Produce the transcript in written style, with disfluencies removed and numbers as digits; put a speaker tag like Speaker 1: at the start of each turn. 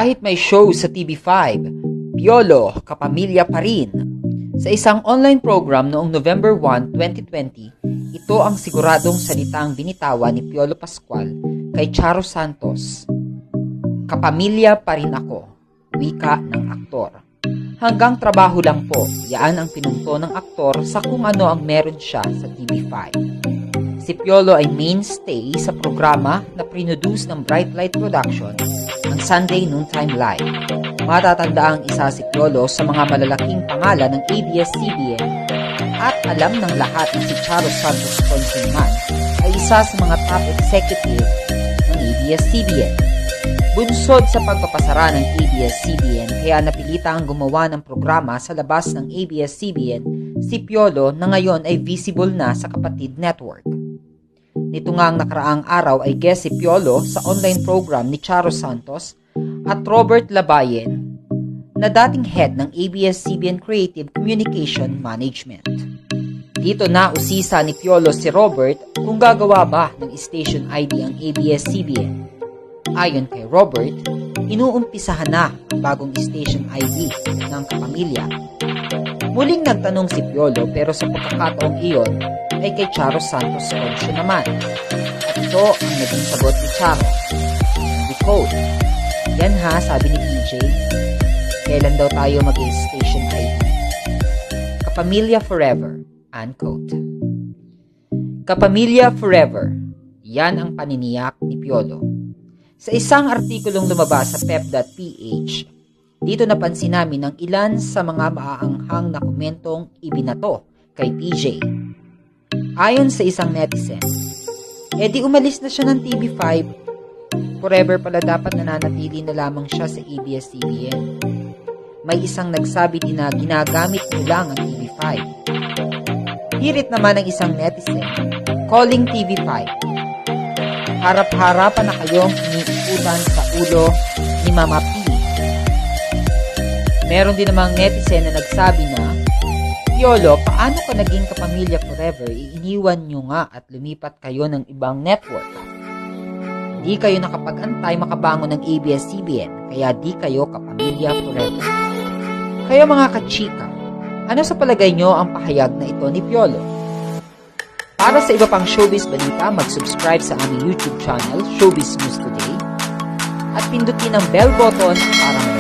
Speaker 1: Kahit may show sa TV5, Piolo, kapamilya pa rin. Sa isang online program noong November 1, 2020, ito ang siguradong salitang binitawan ni Piolo Pascual kay Charo Santos. Kapamilya pa rin ako, wika ng aktor. Hanggang trabaho lang po, yaan ang pinunto ng aktor sa kung ano ang meron siya sa TV5. Si Piolo ay mainstay sa programa na produce ng Bright Light Production ng Sunday Noontime Live. Matatanda ang isa si Piolo sa mga malalaking pangalan ng ABS-CBN at alam ng lahat na si Charo Santos Consinman ay isa sa mga top executive ng ABS-CBN. Bunsod sa pagpapasara ng ABS-CBN kaya napilita ang gumawa ng programa sa labas ng ABS-CBN si Piolo na ngayon ay visible na sa kapatid network. Nito nga ang nakaraang araw ay guest si Piolo sa online program ni Charo Santos at Robert Labayen na dating head ng ABS-CBN Creative Communication Management. Dito na usisa ni Piolo si Robert kung gagawa ba ng station ID ang ABS-CBN. Ayon kay Robert, inuumpisahan na ang bagong station ID ng kapamilya. Muling nagtanong si Piolo pero sa pagkakataong iyon ay kay Charo Santos Concio naman. At ito ang naging sagot ni Charo. The quote, yan ha, sabi ni PJ, kailan daw tayo mag-station ID? Kapamilya forever, unquote. Kapamilya forever, yan ang paniniyak ni Piolo. Sa isang artikulong lumabas sa pep.ph, dito napansin namin ang ilan sa mga maaanghang na komentong ibinato kay PJ. Ayon sa isang netizen, di umalis na siya ng TV5. Forever pala dapat nananatili na lamang siya sa ABS-CBN. May isang nagsabi din na ginagamit mo lang ang TV5. Hirit naman ng isang netizen, calling TV5. Harap-harapan na kayong iniikutan sa ulo ni Mama P. Meron din namang netizen na nagsabi na, Piolo, paano ka naging kapamilya forever? Iiniwan nyo nga at lumipat kayo ng ibang network. Di kayo nakapag-antay makabangon ng ABS-CBN, kaya di kayo kapamilya forever. Kaya mga kachika, ano sa palagay nyo ang pahayag na ito ni Piolo? Para sa iba pang showbiz balita, mag-subscribe sa aming YouTube channel, Showbiz News Today, at pindutin ang bell button para